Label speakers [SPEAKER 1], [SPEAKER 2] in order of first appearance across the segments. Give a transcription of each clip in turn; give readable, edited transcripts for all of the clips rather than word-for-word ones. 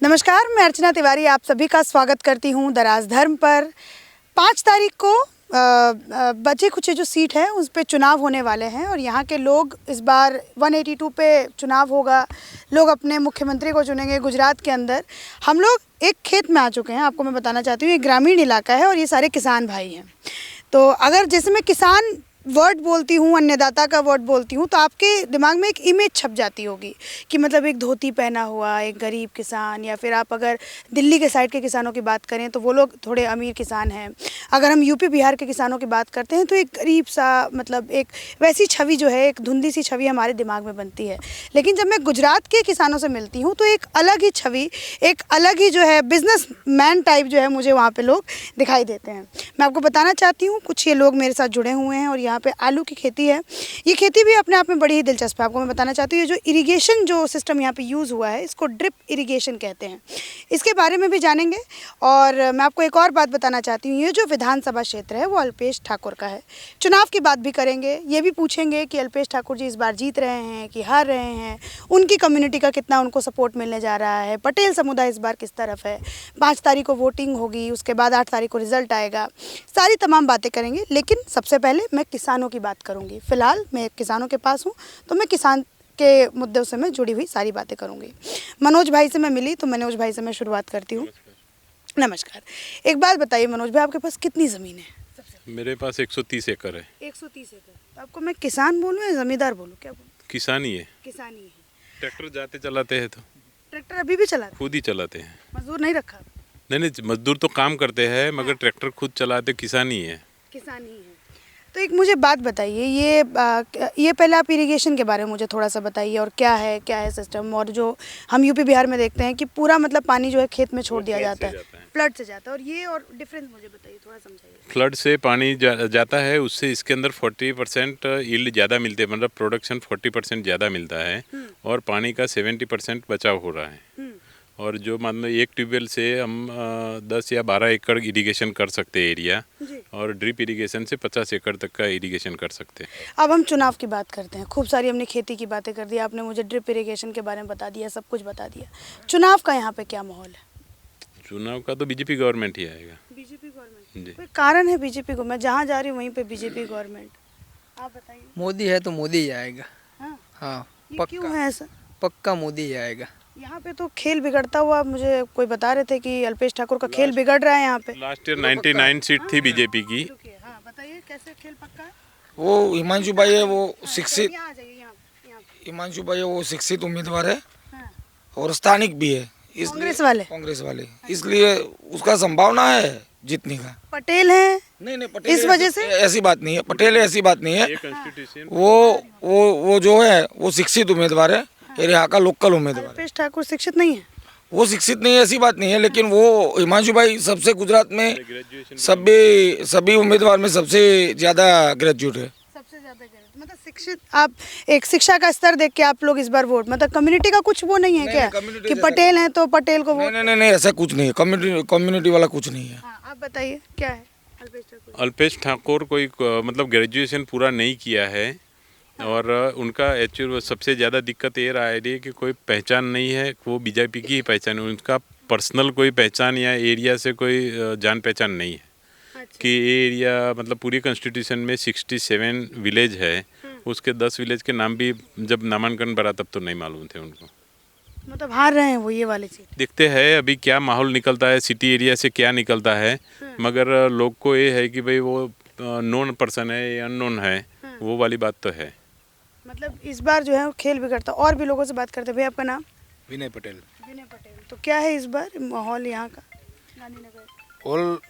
[SPEAKER 1] नमस्कार, मैं अर्चना तिवारी आप सभी का स्वागत करती हूं दराज धर्म पर। 5 तारीख को बचे कुछ जो सीट है उस पे चुनाव होने वाले हैं और यहाँ के लोग इस बार 182 पे चुनाव होगा। लोग अपने मुख्यमंत्री को चुनेंगे। गुजरात के अंदर हम लोग एक खेत में आ चुके हैं। आपको मैं बताना चाहती हूँ ये ग्रामीण इलाका है और ये सारे किसान भाई हैं। तो अगर जैसे मैं किसान वर्ड बोलती हूँ, अन्नदाता का वर्ड बोलती हूँ, तो आपके दिमाग में एक इमेज छप जाती होगी कि मतलब एक धोती पहना हुआ एक गरीब किसान, या फिर आप अगर दिल्ली के साइड के किसानों की बात करें तो वो लोग थोड़े अमीर किसान हैं। अगर हम यूपी बिहार के किसानों की बात करते हैं तो एक गरीब सा, मतलब एक वैसी छवि जो है, एक धुंधली सी छवि हमारे दिमाग में बनती है। लेकिन जब मैं गुजरात के किसानों से मिलती हूँ तो एक अलग ही छवि, एक अलग ही जो है बिजनेस मैन टाइप जो है मुझे वहाँ पे लोग दिखाई देते हैं। मैं आपको बताना चाहती हूँ, कुछ ये लोग मेरे साथ जुड़े हुए हैं और यहाँ पे आलू की खेती है। ये खेती भी अपने आप में बड़ी ही दिलचस्प है। आपको मैं बताना चाहती हूँ ये जो इरिगेशन जो सिस्टम यहाँ पे यूज़ हुआ है इसको ड्रिप इरिगेशन कहते हैं। इसके बारे में भी जानेंगे। और मैं आपको एक और बात बताना चाहती हूँ, ये जो विधानसभा क्षेत्र है वो अल्पेश ठाकुर का है। चुनाव की बात भी करेंगे, ये भी पूछेंगे कि अल्पेश ठाकुर जी इस बार जीत रहे हैं कि हार रहे हैं, उनकी कम्युनिटी का कितना उनको सपोर्ट मिलने जा रहा है, पटेल समुदाय इस बार किस तरफ है। 5 तारीख को वोटिंग होगी, उसके बाद 8 तारीख को रिजल्ट आएगा। सारी तमाम बातें करेंगे। लेकिन सबसे पहले मैं किसानों की बात करूंगी। फिलहाल मैं किसानों के पास हूं तो मैं किसान के मुद्दों से मैं जुड़ी हुई सारी बातें करूंगी। मनोज भाई से मैं मिली तो मनोज भाई से मैं शुरुआत करती हूं। नमस्कार। एक बात बताइए मनोज भाई, आपके पास कितनी ज़मीन है?
[SPEAKER 2] मेरे पास 130 एकड़ है।
[SPEAKER 1] 130 एकड़। तो आपको मैं किसान बोलूँ या ज़मींदार बोलूँ, क्या बोलूँ?
[SPEAKER 2] किसान ही है।
[SPEAKER 1] किसान ही है।
[SPEAKER 2] ट्रैक्टर जाते चलाते हैं तो
[SPEAKER 1] ट्रैक्टर अभी भी चलाते?
[SPEAKER 2] खुद ही चलाते हैं।
[SPEAKER 1] मजदूर नहीं रखा?
[SPEAKER 2] नहीं, मजदूर तो काम करते हैं मगर ट्रैक्टर खुद चलाते किसान ही है।
[SPEAKER 1] किसान ही है। तो एक मुझे बात बताइए, ये पहले आप इरिगेशन के बारे में मुझे थोड़ा सा बताइए और क्या है सिस्टम। और जो हम यूपी बिहार में देखते हैं कि पूरा मतलब पानी जो है खेत में छोड़ दिया जाता है, फ्लड से जाता है, और ये और डिफरेंस मुझे बताइए, थोड़ा समझाइए।
[SPEAKER 2] फ्लड से पानी जाता है, उससे इसके अंदर 40% यील्ड ज़्यादा मिलती है, मतलब प्रोडक्शन 40% ज़्यादा मिलता है और पानी का 70% बचाव हो रहा है। और जो मान लो एक ट्यूबवेल से हम 10 या 12 एकड़ इरिगेशन कर सकते हैं एरिया, और ड्रिप इरिगेशन से 50 एकड़ तक का इरिगेशन कर सकते हैं।
[SPEAKER 1] अब हम चुनाव की बात करते हैं। खूब सारी हमने खेती की बातें कर दी, आपने मुझे ड्रिप इरिगेशन के बारे में बता दिया, सब कुछ बता दिया। चुनाव का यहाँ पे क्या माहौल है?
[SPEAKER 2] चुनाव का तो बीजेपी गवर्नमेंट ही आएगा।
[SPEAKER 1] BJP government? कोई कारण है बीजेपी को? मैं जहाँ जा रही हूँ वहीं पे बीजेपी गवर्नमेंट। आप बताइए।
[SPEAKER 3] मोदी है तो मोदी ही आएगा। हाँ
[SPEAKER 1] ये क्यों है ऐसा?
[SPEAKER 3] पक्का मोदी ही आएगा।
[SPEAKER 1] यहाँ पे तो खेल बिगड़ता हुआ मुझे कोई बता रहे थे कि अल्पेश ठाकुर का खेल बिगड़ रहा है यहाँ पे।
[SPEAKER 2] लास्ट ईयर 99 सीट थी बीजेपी की।
[SPEAKER 1] हाँ बताइए, कैसे खेल पक्का है?
[SPEAKER 3] वो हिमांशु भाई है, वो शिक्षित
[SPEAKER 1] यहाँ आ जाइए, यहाँ
[SPEAKER 3] हिमांशु भाई है, वो शिक्षित उम्मीदवार है
[SPEAKER 1] हाँ।
[SPEAKER 3] और स्थानिक भी है।
[SPEAKER 1] कांग्रेस वाले?
[SPEAKER 3] कांग्रेस वाले, इसलिए उसका संभावना है जीतने का।
[SPEAKER 1] पटेल है?
[SPEAKER 3] नहीं पटेल
[SPEAKER 1] इस वजह से
[SPEAKER 3] ऐसी बात नहीं है। पटेल ऐसी बात नहीं है।
[SPEAKER 2] कॉन्स्टिट्यूशन
[SPEAKER 3] वो जो है वो शिक्षित उम्मीदवार है, यहाँ का लोकल उम्मीदवार है।
[SPEAKER 1] अल्पेश ठाकुर शिक्षित नहीं है?
[SPEAKER 3] वो शिक्षित नहीं है ऐसी बात नहीं है, लेकिन वो हिमांशु भाई सबसे गुजरात में सभी उम्मीदवार में सबसे ज्यादा ग्रेजुएट है।
[SPEAKER 1] सबसे ज्यादा मतलब शिक्षित। आप एक शिक्षा का स्तर देख के आप लोग इस बार वोट, मतलब कम्युनिटी का कुछ वो नहीं है क्या कि पटेल है तो पटेल को वोट?
[SPEAKER 3] नहीं ऐसा कुछ नहीं है। कम्युनिटी वाला कुछ नहीं है।
[SPEAKER 1] आप बताइए क्या है
[SPEAKER 2] अल्पेश ठाकुर कोई मतलब ग्रेजुएशन पूरा नहीं किया है और उनका एक्चुअल सबसे ज़्यादा दिक्कत ये रहा है कि कोई पहचान नहीं है। वो बीजेपी की ही पहचान है, उनका पर्सनल कोई पहचान या एरिया से कोई जान पहचान नहीं है। अच्छा। कि ये एरिया मतलब पूरी कॉन्स्टिट्यूशन में 67 विलेज है, उसके 10 विलेज के नाम भी जब नामांकन भरा तब तो नहीं मालूम थे उनको।
[SPEAKER 1] मतलब हार रहे हैं वो ये वाली चीज।
[SPEAKER 2] देखते हैं अभी क्या माहौल निकलता है, सिटी एरिया से क्या निकलता है। मगर लोग को ये है कि भाई वो नोन पर्सन है या अननोन है, वो वाली बात तो है।
[SPEAKER 1] मतलब इस बार जो है खेल बिगड़ता। और भी लोगों से बात करते हैं। भैया आपका नाम?
[SPEAKER 3] विनय पटेल।
[SPEAKER 1] विनय पटेल। तो क्या है इस बार माहौल यहाँ का गांधीनगर?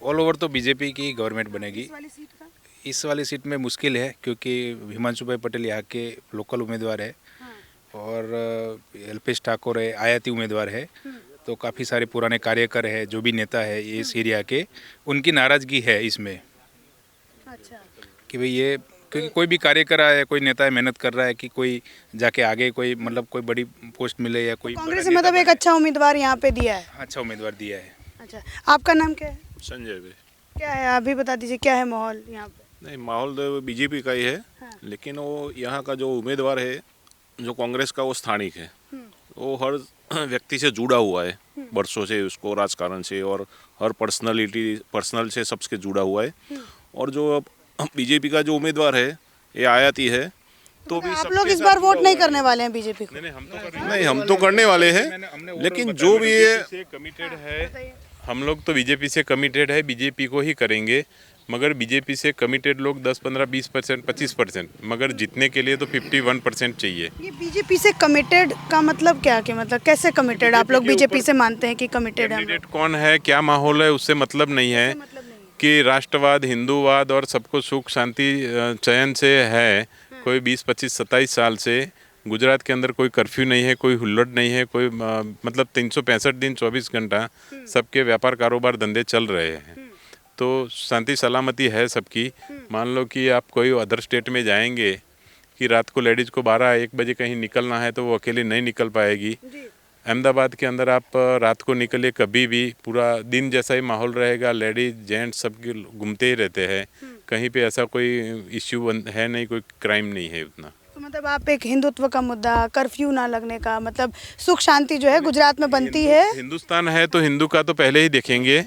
[SPEAKER 4] ऑल ओवर तो बीजेपी की गवर्नमेंट बनेगी।
[SPEAKER 1] इस वाली सीट का?
[SPEAKER 4] इस वाली सीट में मुश्किल है क्योंकि हिमांशु भाई पटेल यहाँ के लोकल उम्मीदवार है और अल्पेश ठाकुर है आयाती उम्मीदवार है। तो काफ़ी सारे पुराने कार्यकर है, जो भी नेता है इस एरिया के, उनकी नाराज़गी है इसमें।
[SPEAKER 1] अच्छा।
[SPEAKER 4] कि भाई ये क्योंकि कोई भी कार्यकर है, कोई नेता है, मेहनत कर रहा है कि कोई जाके आगे कोई मतलब कोई बड़ी पोस्ट मिले या कोई
[SPEAKER 1] कांग्रेस ने मतलब एक अच्छा उम्मीदवार यहाँ पे दिया है।
[SPEAKER 4] अच्छा उम्मीदवार दिया है।
[SPEAKER 1] अच्छा, आपका नाम क्या है?
[SPEAKER 2] संजय भाई।
[SPEAKER 1] क्या है अभी बता दीजिए, क्या है माहौल यहाँ पे?
[SPEAKER 5] नहीं, माहौल तो बीजेपी का ही है। लेकिन वो यहाँ का जो उम्मीदवार है जो कांग्रेस का, वो स्थानिक है। वो हर व्यक्ति से जुड़ा हुआ है वर्षों से, उसको राजकारण से और हर पर्सनल से सबसे जुड़ा हुआ है। और जो बीजेपी का जो उम्मीदवार है ये आयाती है, तो भी
[SPEAKER 1] आप लोग इस बार वोट नहीं करने वाले हैं बीजेपी को?
[SPEAKER 5] नहीं, हम तो करने वाले हैं, लेकिन जो भी ये
[SPEAKER 2] कमिटेड है, हम लोग तो बीजेपी से कमिटेड है, बीजेपी को ही करेंगे। मगर बीजेपी से कमिटेड लोग 10, 15, 20%, 25%, मगर जीतने के लिए तो 51% चाहिए।
[SPEAKER 1] ये बीजेपी से कमिटेड का मतलब क्या, कि मतलब कैसे कमिटेड आप लोग बीजेपी से मानते हैं कि कमिटेड है?
[SPEAKER 2] कैंडिडेट कौन है, क्या माहौल है, उससे मतलब नहीं है कि राष्ट्रवाद, हिंदूवाद और सबको सुख शांति चयन से है। कोई 20, 25, 27 साल से गुजरात के अंदर कोई कर्फ्यू नहीं है, कोई हुल्लड़ नहीं है, कोई मतलब 365 दिन 24 घंटा सबके व्यापार कारोबार धंधे चल रहे हैं। तो शांति सलामती है सबकी। मान लो कि आप कोई अदर स्टेट में जाएंगे कि रात को लेडीज़ को 12-1 बजे कहीं निकलना है तो वो अकेले नहीं निकल पाएगी। अहमदाबाद के अंदर आप रात को निकले कभी भी, पूरा दिन जैसा ही माहौल रहेगा, लेडीज जेंट्स सब घूमते ही रहते हैं। कहीं पे ऐसा कोई इश्यू है नहीं, कोई क्राइम नहीं है उतना।
[SPEAKER 1] तो मतलब आप एक हिंदुत्व का मुद्दा, कर्फ्यू ना लगने का, मतलब सुख शांति जो है गुजरात में बनती है।
[SPEAKER 2] हिंदुस्तान है तो हिंदू का तो पहले ही देखेंगे।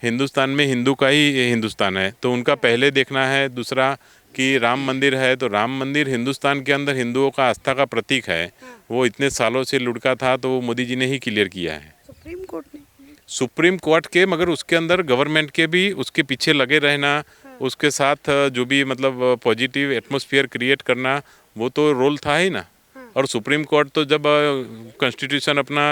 [SPEAKER 2] हिंदुस्तान में हिंदू का ही हिंदुस्तान है तो उनका पहले देखना है। दूसरा कि राम मंदिर है तो राम मंदिर हिंदुस्तान के अंदर हिंदुओं का आस्था का प्रतीक है। वो इतने सालों से लुढ़का था तो वो मोदी जी ने ही क्लियर किया है, सुप्रीम कोर्ट के। मगर उसके अंदर गवर्नमेंट के भी उसके पीछे लगे रहना, उसके साथ जो भी मतलब पॉजिटिव एटमॉस्फेयर क्रिएट करना, वो तो रोल था ही ना। और सुप्रीम कोर्ट तो जब कॉन्स्टिट्यूशन अपना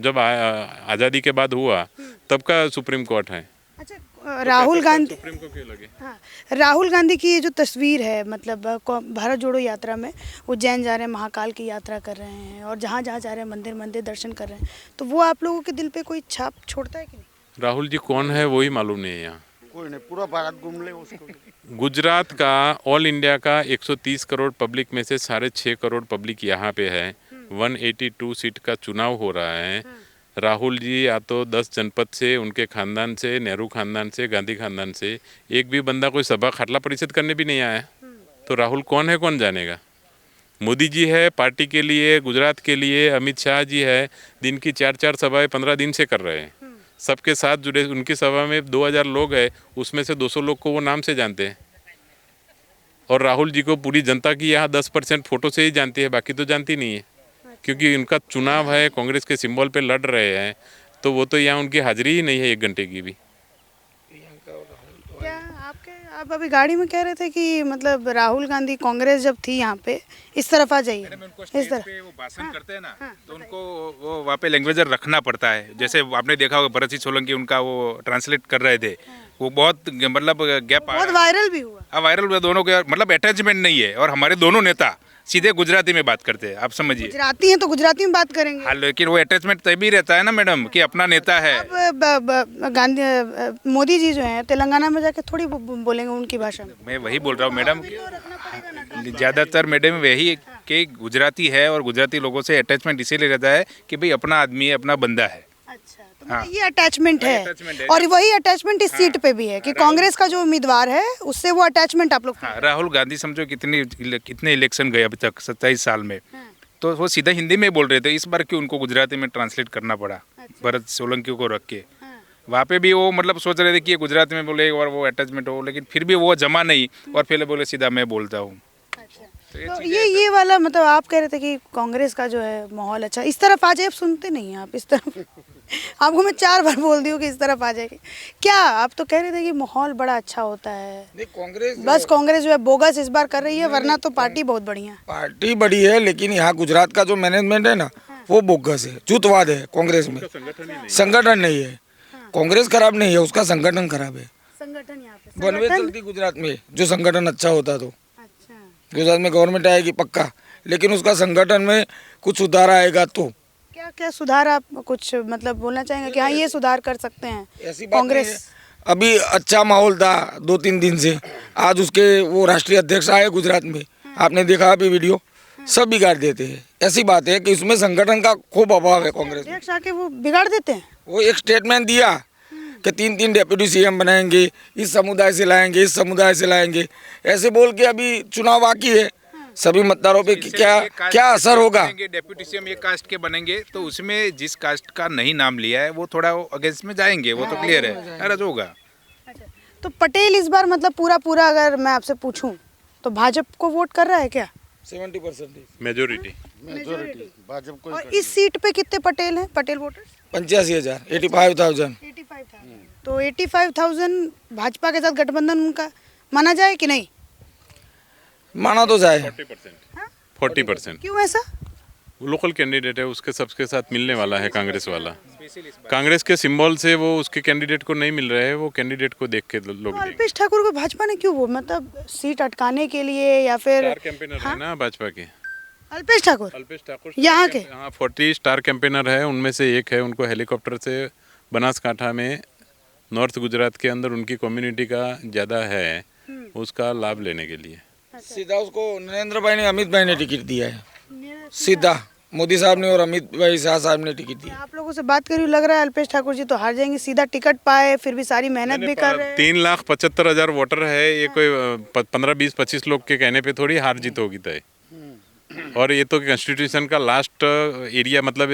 [SPEAKER 2] जब आज़ादी के बाद हुआ तब का सुप्रीम कोर्ट है।
[SPEAKER 1] अच्छा, राहुल गांधी,
[SPEAKER 2] सुप्रीम को क्यों लगे?
[SPEAKER 1] हाँ, राहुल गांधी की ये जो तस्वीर है, मतलब भारत जोड़ो यात्रा में उज्जैन जा रहे हैं, महाकाल की यात्रा कर रहे हैं और जहाँ जहाँ जा रहे हैं मंदिर मंदिर दर्शन कर रहे हैं, तो वो आप लोगों के दिल पे कोई छाप छोड़ता है कि नहीं?
[SPEAKER 2] राहुल जी कौन है वही मालूम नहीं है यहाँ।
[SPEAKER 3] कोई नहीं, पूरा भारत घूम ले उसको।
[SPEAKER 2] गुजरात का, ऑल इंडिया का 130 करोड़ पब्लिक में से 6.5 करोड़ पब्लिक यहाँ पे है। 182 सीट का चुनाव हो रहा है। राहुल जी या तो 10 जनपद से, उनके खानदान से, नेहरू खानदान से, गांधी खानदान से एक भी बंदा कोई सभा खाटला परिषद करने भी नहीं आया। तो राहुल कौन है, कौन जानेगा। मोदी जी है पार्टी के लिए, गुजरात के लिए। अमित शाह जी है, दिन की 4-4 सभाएं 15 दिन से कर रहे हैं। सबके साथ जुड़े, उनकी सभा में 2000 लोग हैं, उसमें से 200 लोग को वो नाम से जानते हैं। और राहुल जी को पूरी जनता की यहाँ 10% फोटो से ही जानती है, बाकी तो जानती नहीं है। क्योंकि उनका चुनाव है, कांग्रेस के सिंबल पे लड़ रहे हैं, तो वो तो यहाँ उनकी हाजिरी ही नहीं है 1 घंटे की भी।
[SPEAKER 1] क्या आप अभी गाड़ी में कह रहे थे कि मतलब राहुल गांधी कांग्रेस जब थी यहाँ पे, इस तरफ आ जाइए, इस तरफ
[SPEAKER 4] पे वो भाषण करते हैं ना, तो उनको वो वहाँ पे लैंग्वेजर रखना पड़ता है। जैसे आपने देखा होगा भरत सिंह सोलंकी उनका वो ट्रांसलेट कर रहे थे, वो बहुत मतलब गैप
[SPEAKER 1] बहुत वायरल भी हुआ।
[SPEAKER 4] हाँ, वायरल हुआ दोनों के, मतलब अटैचमेंट नहीं है। और हमारे दोनों नेता सीधे गुजराती में बात करते हैं, आप समझिए।
[SPEAKER 1] गुजराती हैं तो गुजराती में बात करेंगे।
[SPEAKER 4] हाँ, लेकिन वो अटैचमेंट तभी रहता है ना मैडम कि अपना नेता है।
[SPEAKER 1] अब गांधी मोदी जी जो हैं तेलंगाना में जाके थोड़ी बोलेंगे उनकी भाषा में।
[SPEAKER 4] मैं वही बोल रहा हूँ मैडम, ज़्यादातर मैडम वही कि गुजराती है और गुजराती लोगों से अटैचमेंट इसीलिए रहता है कि भाई अपना आदमी है, अपना बंदा है।
[SPEAKER 1] अच्छा, तो मतलब ये अटैचमेंट है।
[SPEAKER 4] attachment है।
[SPEAKER 1] और वही अटैचमेंट इस सीट पे भी है कि कांग्रेस का जो उम्मीदवार है उससे वो अटैचमेंट आप लोग।
[SPEAKER 4] हाँ, राहुल गांधी समझो कितने इलेक्शन गए अभी तक 27 साल में, तो वो सीधा हिंदी में बोल रहे थे। इस बार क्यों उनको गुजराती में ट्रांसलेट करना पड़ा, भरत सोलंकी को रख के। वहाँ पे भी वो मतलब सोच रहे थे कि ये गुजराती में बोले और वो अटैचमेंट हो, लेकिन फिर भी वो जमा नहीं और पहले बोले सीधा मैं बोलता हूँ।
[SPEAKER 1] तो ये वाला मतलब आप कह रहे थे कि कांग्रेस का जो है माहौल अच्छा, इस तरफ आ जाए। आप सुनते नहीं हैं, आप इस तरफ आपको मैं 4 बार बोल दी हूँ कि इस तरफ आ जाएगी। क्या आप तो कह रहे थे कि माहौल बड़ा अच्छा होता है।
[SPEAKER 3] नहीं, कांग्रेस
[SPEAKER 1] बस कांग्रेस जो है बोगस इस बार कर रही है, वरना तो पार्टी बहुत बढ़िया।
[SPEAKER 3] पार्टी बड़ी है, लेकिन यहाँ गुजरात का जो मैनेजमेंट है ना, वो बोगस है, चूतवाद है। कांग्रेस में संगठन नहीं है। कांग्रेस खराब नहीं है, उसका संगठन खराब है।
[SPEAKER 1] संगठन यहाँ पे
[SPEAKER 3] बनवे चलती गुजरात में, जो संगठन अच्छा होता तो गुजरात में गवर्नमेंट आएगी पक्का, लेकिन उसका संगठन में कुछ सुधार आएगा तो।
[SPEAKER 1] क्या क्या सुधार आप कुछ मतलब बोलना चाहेंगे कि हाँ ये सुधार कर सकते हैं?
[SPEAKER 3] ऐसी बात
[SPEAKER 1] कांग्रेस
[SPEAKER 3] नहीं है। अभी अच्छा माहौल था 2-3 दिन से, आज उसके वो राष्ट्रीय अध्यक्ष आए गुजरात में, आपने देखा अभी वीडियो, सब बिगाड़ देते हैं। ऐसी बात है कि उसमें संगठन का खूब अभाव है कांग्रेस में।
[SPEAKER 1] अध्यक्ष आके वो बिगाड़ देते हैं।
[SPEAKER 3] वो एक स्टेटमेंट दिया कि 3-3 डेप्यूटी सीएम बनाएंगे, इस समुदाय से लाएंगे, इस समुदाय से लाएंगे, ऐसे बोल के अभी चुनाव बाकी है। सभी मतदारों पे क्या असर होगा।
[SPEAKER 4] डेप्यूटी सीएम एक कास्ट के बनेंगे तो उसमें जिस कास्ट का नहीं नाम लिया है वो थोड़ा अगेंस्ट में जाएंगे, वो तो क्लियर है, नाराज होगा।
[SPEAKER 1] तो पटेल इस बार मतलब पूरा अगर मैं आपसे पूछूं तो भाजपा को वोट कर रहा है क्या?
[SPEAKER 3] 70%
[SPEAKER 2] मेजोरिटी
[SPEAKER 6] भाजपा को
[SPEAKER 1] और इस सीट पे कितने पटेल हैं, पटेल वोटर्स?
[SPEAKER 3] 85,000 85,000।
[SPEAKER 1] 85,000। तो 85,000 भाजपा के साथ गठबंधन उनका माना जाए कि नहीं?
[SPEAKER 3] माना तो जाए।
[SPEAKER 2] 40%।
[SPEAKER 1] क्यों ऐसा?
[SPEAKER 2] लोकल कैंडिडेट है, उसके सबके साथ मिलने वाला है कांग्रेस वाला। कांग्रेस के सिंबल से वो उसके कैंडिडेट को नहीं मिल रहे हैं, वो कैंडिडेट को देख के लोग
[SPEAKER 1] तो
[SPEAKER 2] देंगे।
[SPEAKER 1] अल्पेश ठाकुर को भाजपा ने क्यों वो मतलब सीट अटकाने के लिए या फिर
[SPEAKER 2] स्टार कैंपेनर है ना भाजपा के।
[SPEAKER 1] अल्पेश ठाकुर यहाँ के?
[SPEAKER 2] हाँ, 40 स्टार कैंपेनर है, उनमें से एक है। उनको हेलीकॉप्टर से बनासकांठा में नॉर्थ गुजरात के अंदर उनकी कम्युनिटी का ज़्यादा है, उसका लाभ लेने के लिए।
[SPEAKER 3] सीधा उसको नरेंद्र भाई ने, अमित भाई ने टिकट दिया है। सीधा मोदी साहब ने और अमित भाई शाह साहब ने टिकट दिया।
[SPEAKER 1] आप लोगों से बात करी, लग रहा है अल्पेश ठाकुर जी तो हार जाएंगे, सीधा टिकट पाए फिर भी सारी मेहनत भी कर रहे हैं।
[SPEAKER 2] 3,75,000 वोटर है, ये कोई 15, 20, 25 लोग के कहने पे थोड़ी हार जीत होगी तय। और ये तो कॉन्स्टिट्यूशन का लास्ट एरिया, मतलब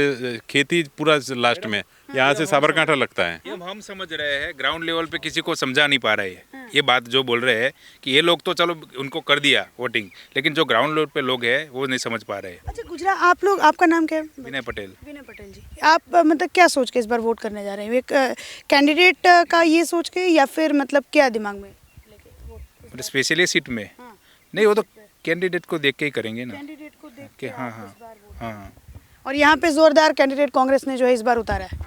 [SPEAKER 2] खेती पूरा लास्ट में, यहाँ से साबरकांठा लगता है।
[SPEAKER 4] ये हम समझ रहे हैं, ग्राउंड लेवल पे किसी को समझा नहीं पा रहे हैं। ये बात जो बोल रहे हैं कि ये लोग तो चलो उनको कर दिया वोटिंग, लेकिन जो ग्राउंड लेवल पे लोग हैं वो नहीं समझ पा रहे हैं।
[SPEAKER 1] अच्छा गुजरात, आप लोग, आपका नाम क्या है?
[SPEAKER 4] विनय पटेल।
[SPEAKER 1] विनय पटेल जी, आप मतलब क्या सोच के इस बार वोट करने जा रहे हैं? एक कैंडिडेट का ये सोच के या फिर मतलब क्या दिमाग में?
[SPEAKER 4] स्पेशली सीट में नहीं, वो तो कैंडिडेट को देख के ही करेंगे ना
[SPEAKER 1] कैंडिडेट को देख
[SPEAKER 4] कि
[SPEAKER 1] के
[SPEAKER 4] हाँ
[SPEAKER 1] आप
[SPEAKER 4] हाँ
[SPEAKER 1] इस बार वोट।
[SPEAKER 4] हाँ
[SPEAKER 1] और यहाँ पे जोरदार कैंडिडेट कांग्रेस ने जो है इस बार उतारा है।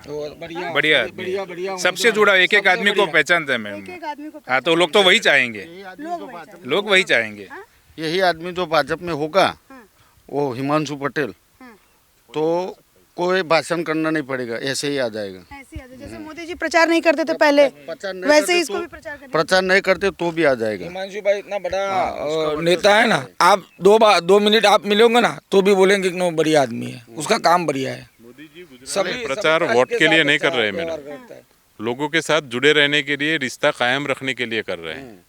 [SPEAKER 4] बढ़िया आदमी, सबसे जुड़ा, एक एक आदमी को पहचानते हैं मैम।
[SPEAKER 1] एक आदमी को
[SPEAKER 4] हाँ, तो लोग तो वही चाहेंगे, लोग वही चाहेंगे।
[SPEAKER 6] यही आदमी जो भाजपा में होगा वो हिमांशु पटेल, तो कोई भाषण करना नहीं पड़ेगा, ऐसे ही आ जाएगा।
[SPEAKER 1] ऐसे ही आ जाए, जैसे मोदी जी प्रचार नहीं करते थे पहले, वैसे ही इसको भी
[SPEAKER 6] प्रचार नहीं करते तो भी आ जाएगा।
[SPEAKER 3] हिमांशु भाई इतना बड़ा नेता है ना, आप 2 मिनट आप मिलोगे ना तो भी बोलेंगे कि नो बढ़िया आदमी है, उसका काम बढ़िया है।
[SPEAKER 2] सभी प्रचार वोट के लिए नहीं कर रहे हैं मैडम, लोगों के साथ जुड़े रहने के लिए, रिश्ता कायम रखने के लिए कर रहे हैं।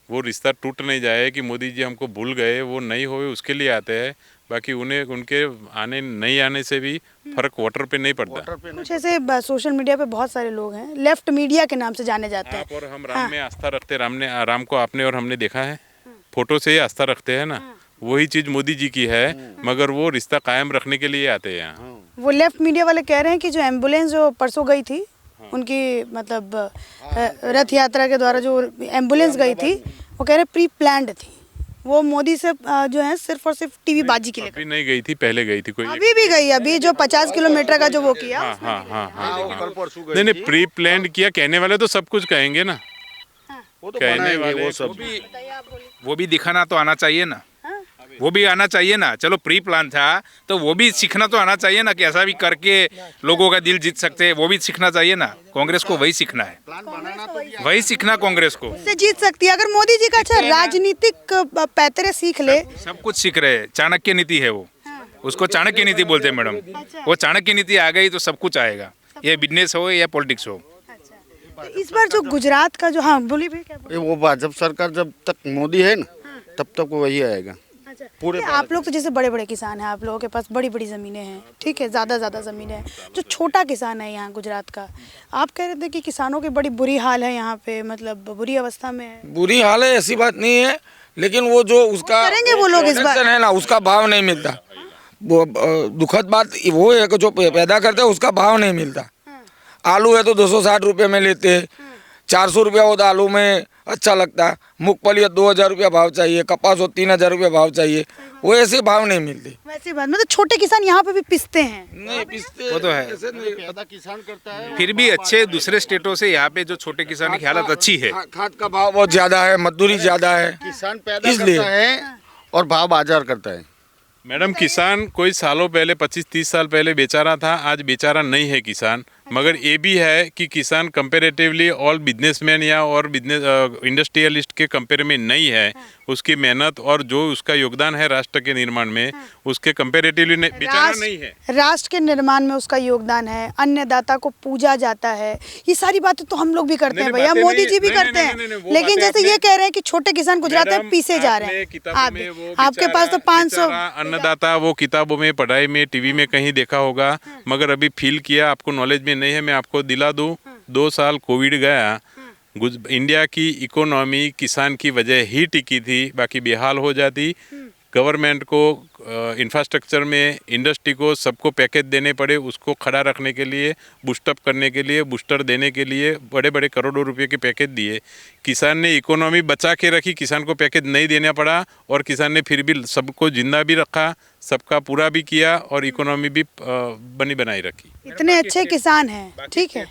[SPEAKER 2] वो रिश्ता टूट नहीं जाए कि मोदी जी हमको भूल गए, वो नहीं होए उसके लिए आते हैं। बाकी उन्हें उनके आने नहीं आने से भी फर्क वोटर पे नहीं पड़ता।
[SPEAKER 1] कुछ ऐसे सोशल मीडिया पे बहुत सारे लोग हैं, लेफ्ट मीडिया के नाम से जाने जाते हैं।
[SPEAKER 2] आप और हम राम में आस्था रखते, राम को आपने और हमने देखा है, फोटो से ही आस्था रखते हैं ना, वही चीज मोदी जी की है, मगर वो रिश्ता कायम रखने के लिए आते हैं यहाँ।
[SPEAKER 1] वो लेफ्ट मीडिया वाले कह रहे हैं कि जो एम्बुलेंस जो परसों गई थी, उनकी मतलब रथ यात्रा के द्वारा जो एम्बुलेंस गई थी, वो कह रहे प्री प्लान्ड थी, वो मोदी से जो है सिर्फ और सिर्फ टीवी बाजी के लिए।
[SPEAKER 2] अभी नहीं गई थी, पहले गई थी कोई।
[SPEAKER 1] अभी भी गई, अभी जो 50 किलोमीटर का जो वो किया।
[SPEAKER 2] हाँ। नहीं, प्री प्लान किया, कहने वाले तो सब कुछ कहेंगे ना,
[SPEAKER 6] वो तो
[SPEAKER 2] कहने
[SPEAKER 6] बनाएंगे
[SPEAKER 2] वाले
[SPEAKER 6] वो सब।
[SPEAKER 4] वो भी दिखाना तो आना चाहिए ना, वो भी आना चाहिए ना। चलो प्री प्लान था तो वो भी सीखना तो आना चाहिए ना कि ऐसा भी करके लोगों का दिल जीत सकते हैं, वो भी सीखना चाहिए ना। कांग्रेस को वही सीखना है, वही सीखना कांग्रेस को,
[SPEAKER 1] उससे जीत सकती है अगर मोदी जी का अच्छा राजनीतिक पैतरे सीख ले।
[SPEAKER 4] सब कुछ सीख रहे हैं। चाणक्य नीति है वो, उसको चाणक्य नीति बोलते हैं मैडम। वो चाणक्य नीति आ गई तो सब कुछ आएगा, ये बिजनेस हो या पॉलिटिक्स हो।
[SPEAKER 1] तो इस बार जो गुजरात का जो, हाँ बोलिए भाई क्या बोल।
[SPEAKER 6] वो भाजपा सरकार जब तक मोदी है ना तब तक वही आएगा।
[SPEAKER 1] पूरे आप लोग तो जैसे बड़े बड़े किसान हैं, आप लोगों के पास बड़ी बड़ी ज़मीनें हैं, ठीक है, ज़्यादा ज़मीनें हैं। जो छोटा किसान है यहाँ गुजरात का, आप कह रहे थे कि किसानों की बड़ी बुरी हाल है यहाँ पे, मतलब बुरी अवस्था में है।
[SPEAKER 3] बुरी हाल है ऐसी बात नहीं है, लेकिन वो जो उसका
[SPEAKER 1] करेंगे वो लोग इस बार
[SPEAKER 3] प्रोडक्शन है ना, उसका भाव नहीं मिलता। वो दुखद बात वो है कि जो पैदा करते हैं उसका भाव नहीं मिलता। आलू है तो 260 रुपये में लेते हैं, 400 रुपया वो आलू में अच्छा लगता है। मूंगफली 2,000 रुपया भाव चाहिए, कपास हो 3,000 रुपया भाव चाहिए, वो ऐसे भाव नहीं मिलते।
[SPEAKER 1] वैसी बात, मतलब छोटे किसान यहाँ पे भी पिसते हैं।
[SPEAKER 3] नहीं पिसते,
[SPEAKER 4] वो तो है।
[SPEAKER 6] पैदा किसान करता है,
[SPEAKER 4] फिर भी अच्छे दूसरे स्टेटों से यहाँ पे जो छोटे किसान की हालत अच्छी है।
[SPEAKER 3] खाद का भाव बहुत ज्यादा है, मजदूरी ज्यादा है,
[SPEAKER 6] किसान पैदा
[SPEAKER 3] इसलिए।
[SPEAKER 6] करता है और भाव बाजार करता है।
[SPEAKER 2] मैडम, किसान कोई सालों पहले 25-30 साल पहले बेचारा था, आज बेचारा नहीं है किसान। मगर ये भी है कि किसान कंपेरेटिवली ऑल बिजनेसमैन या और बिजनेस इंडस्ट्रियलिस्ट के कंपेयर में नहीं है। उसकी मेहनत और जो उसका योगदान है राष्ट्र के निर्माण में, उसके कंपेरेटिवली बेचारा नहीं है।
[SPEAKER 1] राष्ट्र के निर्माण में उसका योगदान है, अन्नदाता को पूजा जाता है, ये सारी बातें तो हम लोग भी करते हैं भैया, मोदी जी भी करते हैं। लेकिन जैसे ये कह रहे हैं कि छोटे किसान गुजरात में पीछे जा रहे हैं, आपके पास तो 500
[SPEAKER 2] अन्नदाता वो किताबों में, पढ़ाई में, टीवी में कहीं देखा होगा, मगर अभी फील किया, आपको नॉलेज में नहीं है। मैं आपको दिला दूं, 2 साल कोविड गया, इंडिया की इकोनॉमी किसान की वजह ही टिकी थी, बाकी बेहाल हो जाती। गवर्नमेंट को इंफ्रास्ट्रक्चर में, इंडस्ट्री को, सबको पैकेज देने पड़े उसको खड़ा रखने के लिए, बूस्टअप करने के लिए, बूस्टर देने के लिए बड़े बड़े करोड़ों रुपए के पैकेज दिए। किसान ने इकोनॉमी बचा के रखी, किसान को पैकेज नहीं देना पड़ा, और किसान ने फिर भी सबको जिंदा भी रखा, सबका पूरा भी किया, और इकोनॉमी भी बनी बनाई रखी।
[SPEAKER 1] इतने अच्छे किसान हैं, ठीक है।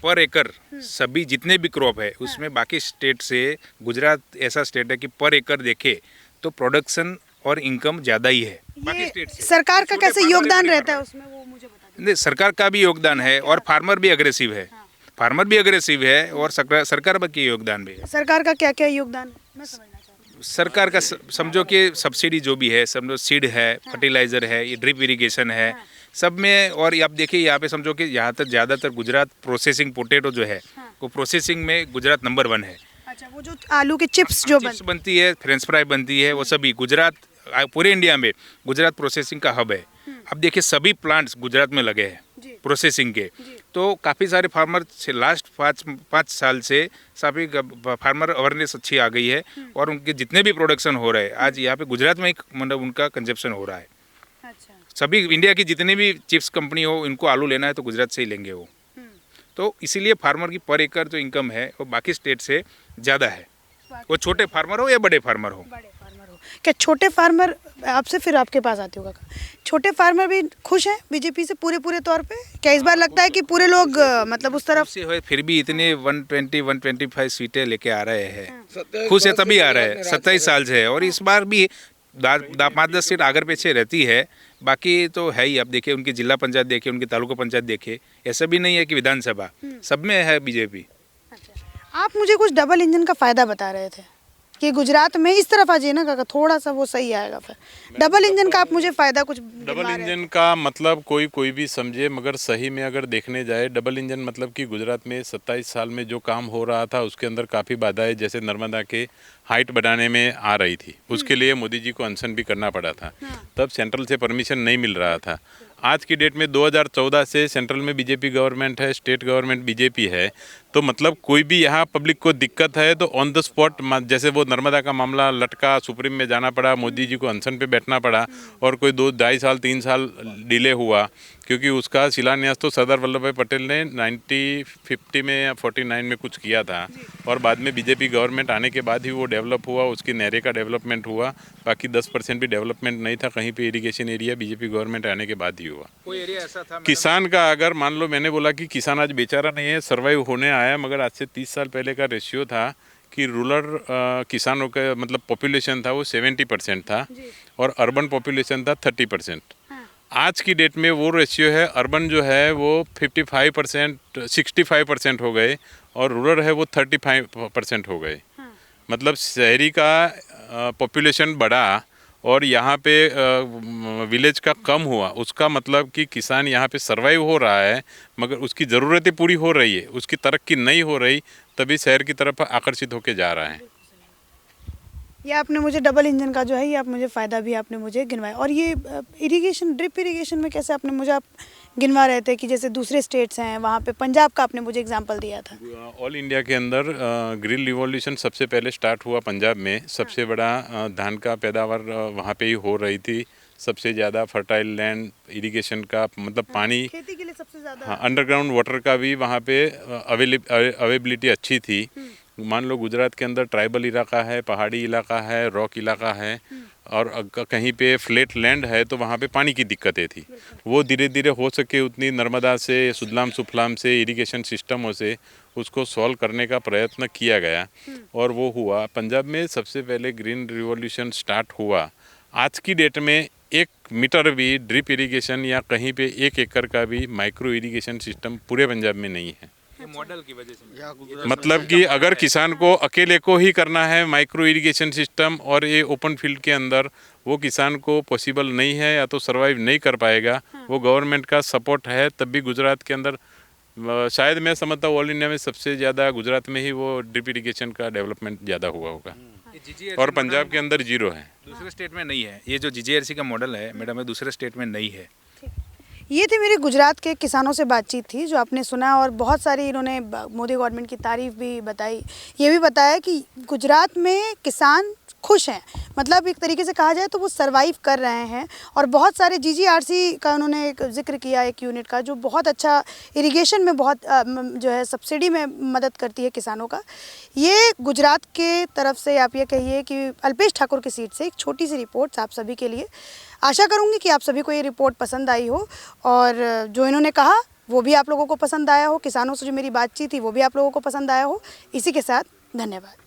[SPEAKER 4] पर एकड़ सभी जितने भी क्रॉप है उसमें बाकी स्टेट से गुजरात ऐसा स्टेट है कि पर एकड़ देखे तो प्रोडक्शन और इनकम ज़्यादा ही है बाकी
[SPEAKER 1] ये
[SPEAKER 4] स्टेट से।
[SPEAKER 1] सरकार का कैसे योगदान रहता है उसमें, वो मुझे बता दीजिए।
[SPEAKER 4] नहीं, सरकार का भी योगदान है और फार्मर भी अग्रेसिव है, फार्मर भी अग्रेसिव है और सरकार का योगदान भी है।
[SPEAKER 1] सरकार का क्या क्या योगदान है, मैं समझना चाहती हूँ।
[SPEAKER 4] सरकार का समझो कि सब्सिडी जो भी है, समझो सीड है, फर्टिलाइजर है, ये ड्रिप इरिगेशन है, सब में। और आप देखिए यहाँ पे समझो कि यहाँ तक ज़्यादातर गुजरात प्रोसेसिंग पोटैटो जो है वो प्रोसेसिंग में गुजरात नंबर 1 है।
[SPEAKER 1] अच्छा, वो जो आलू के चिप्स जो
[SPEAKER 4] चिप्स बनती है, फ्रेंच फ्राई बनती है, वो सभी गुजरात, पूरे इंडिया में गुजरात प्रोसेसिंग का हब है। अब देखिए सभी प्लांट्स गुजरात में लगे हैं प्रोसेसिंग के, तो काफ़ी सारे फार्मर से लास्ट 5 साल से सभी फार्मर अवेयरनेस अच्छी आ गई है, और उनके जितने भी प्रोडक्शन हो रहे हैं आज यहाँ पे गुजरात में मतलब उनका कंजप्शन हो रहा है।
[SPEAKER 1] अच्छा,
[SPEAKER 4] सभी इंडिया की जितनी भी चिप्स कंपनी हो, इनको आलू लेना है तो गुजरात से ही लेंगे वो। तो इसीलिए फार्मर की पर एकड़ जो इनकम है वो बाकी स्टेट से ज़्यादा है, वो छोटे फार्मर हो या बड़े फार्मर हो।
[SPEAKER 1] बड़े फार्मर हो क्या? छोटे फार्मर, आपसे फिर आपके पास आती होगा, छोटे फार्मर भी खुश हैं बीजेपी से पूरे तौर पे? क्या इस बार लगता है कि पूरे लोग मतलब उस तरफ
[SPEAKER 4] से हो, फिर भी इतने 125 सीटें लेके आ रहे हैं, खुश है तभी आ रहे हैं, 27 साल से है। और इस बार भी 5-10 सीट आगर पीछे रहती है, बाकी तो है ही। आप देखिए उनकी जिला पंचायत देखिए, उनकी तालुका पंचायत देखिए, ऐसा भी नहीं है कि विधानसभा, सब में है बीजेपी।
[SPEAKER 1] आप मुझे कुछ डबल इंजन का फायदा बता रहे थे कि गुजरात में इस तरफ आ जाइए ना काका, थोड़ा सा वो सही आएगा। फिर डबल इंजन का आप मुझे फायदा कुछ
[SPEAKER 2] डबल इंजन का मतलब कोई भी समझे, मगर सही में अगर देखने जाए डबल इंजन मतलब कि गुजरात में 27 साल में जो काम हो रहा था उसके अंदर काफ़ी बाधाएं, जैसे नर्मदा के हाइट बढ़ाने में आ रही थी, उसके लिए मोदी जी को अनशन भी करना पड़ा था, तब सेंट्रल से परमिशन नहीं मिल रहा था। आज की डेट में 2014 से सेंट्रल में बीजेपी गवर्नमेंट है, स्टेट गवर्नमेंट बीजेपी है, तो मतलब कोई भी यहाँ पब्लिक को दिक्कत है तो ऑन द स्पॉट, जैसे वो नर्मदा का मामला लटका, सुप्रीम में जाना पड़ा, मोदी जी को अनशन पे बैठना पड़ा, और कोई 2-2.5 साल 3 साल डिले हुआ, क्योंकि उसका शिलान्यास तो सरदार वल्लभ भाई पटेल ने 1950 में या 49 में कुछ किया था, और बाद में बीजेपी गवर्नमेंट आने के बाद ही वो डेवलप हुआ, उसकी नहरे का डेवलपमेंट हुआ, बाकी 10% भी डेवलपमेंट नहीं था कहीं पे। इरिगेशन एरिया बीजेपी गवर्नमेंट आने के बाद ही हुआ।
[SPEAKER 4] कोई एरिया ऐसा था
[SPEAKER 2] किसान का अगर मान लो, मैंने बोला कि किसान आज बेचारा नहीं है, सर्वाइव होने आया, मगर आज से 30 साल पहले का रेशियो था कि रूरल किसानों का मतलब पॉपुलेशन था वो 70% था, और अर्बन पॉपुलेशन था 30%। आज की डेट में वो रेशियो है, अर्बन जो है वो 55%, 65% हो गए, और रूरल है वो 35% हो गए। मतलब शहरी का पॉपुलेशन बढ़ा और यहाँ पे विलेज का कम हुआ, उसका मतलब कि किसान यहाँ पे सरवाइव हो रहा है, मगर उसकी ज़रूरतें पूरी हो रही है, उसकी तरक्की नहीं हो रही, तभी शहर की तरफ आकर्षित होके जा रहा है।
[SPEAKER 1] ये आपने मुझे डबल इंजन का जो है, ये आप मुझे फ़ायदा भी आपने मुझे गिनवाया। और ये इरिगेशन, ड्रिप इरिगेशन में कैसे आपने मुझे आप गिनवा रहे थे कि जैसे दूसरे स्टेट्स हैं वहाँ पे, पंजाब का आपने मुझे एग्जांपल दिया था।
[SPEAKER 2] ऑल इंडिया के अंदर ग्रीन रिवॉल्यूशन सबसे पहले स्टार्ट हुआ पंजाब में, सबसे बड़ा धान का पैदावार वहाँ पे ही हो रही थी, सबसे ज़्यादा फर्टाइल लैंड, इरिगेशन का मतलब पानी,
[SPEAKER 1] खेती के लिए सबसे ज़्यादा,
[SPEAKER 2] हाँ, अंडरग्राउंड वाटर का भी वहाँ पे अवेलेबिलिटी अच्छी थी। मान लो गुजरात के अंदर ट्राइबल इलाका है, पहाड़ी इलाका है, रॉक इलाका है, और कहीं पे फ्लैट लैंड है तो वहाँ पे पानी की दिक्कतें थी। वो धीरे धीरे हो सके उतनी नर्मदा से, सुजलाम सुफलाम से, इरिगेशन सिस्टमों से उसको सॉल्व करने का प्रयत्न किया गया, और वो हुआ। पंजाब में सबसे पहले ग्रीन रिवॉल्यूशन स्टार्ट हुआ। आज की डेट में 1 मीटर भी ड्रिप इरिगेशन या कहीं पे 1 एकड़ का भी माइक्रो इरिगेशन सिस्टम पूरे पंजाब में नहीं है।
[SPEAKER 4] ये मॉडल की वजह से
[SPEAKER 2] मतलब कि अगर किसान को अकेले को ही करना है माइक्रो इरिगेशन सिस्टम और ये ओपन फील्ड के अंदर, वो किसान को पॉसिबल नहीं है या तो सरवाइव नहीं कर पाएगा। वो गवर्नमेंट का सपोर्ट है तब भी गुजरात के अंदर शायद मैं समझता हूँ ऑल इंडिया में सबसे ज़्यादा गुजरात में ही वो ड्रिप इरिगेशन का डेवलपमेंट ज़्यादा हुआ होगा और पंजाब के अंदर 0 है।
[SPEAKER 4] दूसरे स्टेट में नहीं है। ये जो जीजीआरसी का मॉडल है मैडम, ये दूसरे स्टेट में नहीं है।
[SPEAKER 1] ये थे मेरे गुजरात के किसानों से बातचीत थी जो आपने सुना, और बहुत सारी इन्होंने मोदी गवर्नमेंट की तारीफ भी बताई। ये भी बताया कि गुजरात में किसान खुश हैं, मतलब एक तरीके से कहा जाए तो वो सरवाइव कर रहे हैं। और बहुत सारे जीजीआरसी का उन्होंने एक जिक्र किया, एक यूनिट का जो बहुत अच्छा इरिगेशन में बहुत जो है सब्सिडी में मदद करती है किसानों का। ये गुजरात के तरफ से आप ये कहिए कि अल्पेश ठाकुर की सीट से एक छोटी सी रिपोर्ट आप सभी के लिए। आशा करूँगी कि आप सभी को ये रिपोर्ट पसंद आई हो और जो इन्होंने कहा वो भी आप लोगों को पसंद आया हो, किसानों से जो मेरी बातचीत थी वो भी आप लोगों को पसंद आया हो। इसी के साथ धन्यवाद।